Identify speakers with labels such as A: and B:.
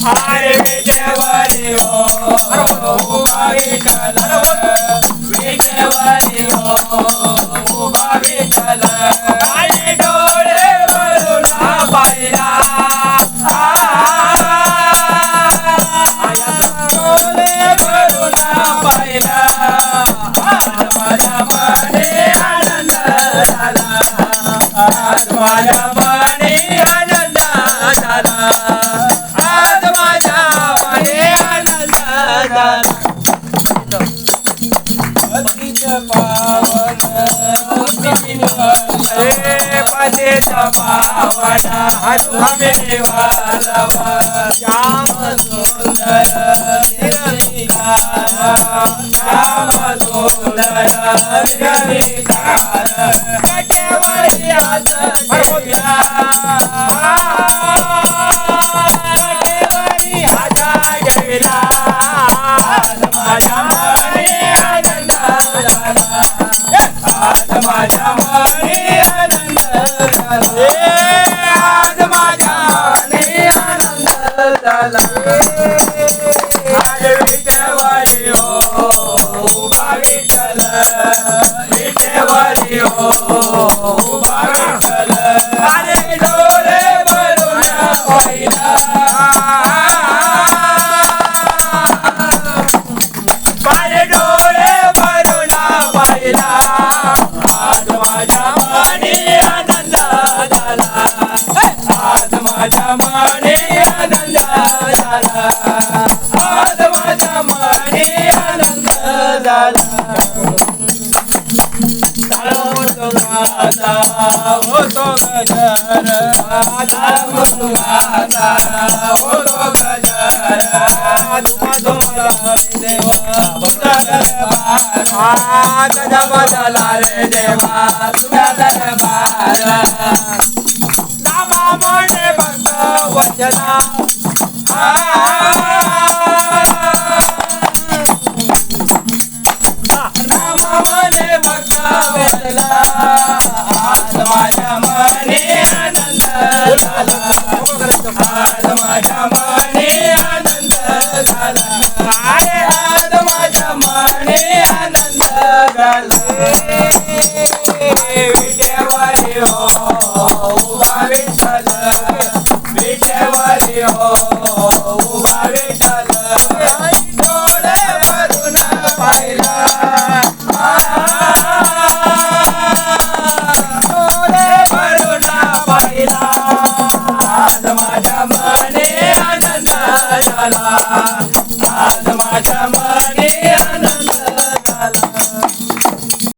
A: अरे विटेवरी हो उभा विठ्ठल विटेवरी हो उभा विठ्ठल अरे डोळे भरून पाहिला डोळे भरून पाहिला आज माझ्या मने आनंद झाला आज माझ्या मने आनंद झाला आज माझ्या मने आनंद झाला पतीचं पावन रे पतीचं पावन आम्ही वालवा श्याम सुंदर श्याम सुंदर विरविकार कटेवरी हात ठेवला कटेवरी हात ठेवला आज माझ्या मने आनंद झाला आज माझ्या मने आनंद झाला आज माझ्या मने आनंद झाला अरे विटेवरी हो उभा विठ्ठल विटेवरी हो उभा विठ्ठल अरे डोळे भरून पाहिला अरे डोळे भरून पाहिला आज माझ्या मने आनंद झाला आज माझ्या मने आनंद झाला आज माझ्या मने आनंद झाला होतो गजर होतो गजर गजा बदला रे देवा तुझ्या दरबार नामा मोठे भक्त वचना नामा मोठे भक्त वचना आज माझ्या मने आनंद झाला आज माझ्या मने आनंद झाला अरे आज माझ्या मने आनंद झाला विटेवरी हो उभा विठ्ठल विटेवरी हो उभा विठ्ठल डोळे भरून पाहिला डोळे भरून पाहिला आज माझ्या मने आनंद झाला आज माझ्या मने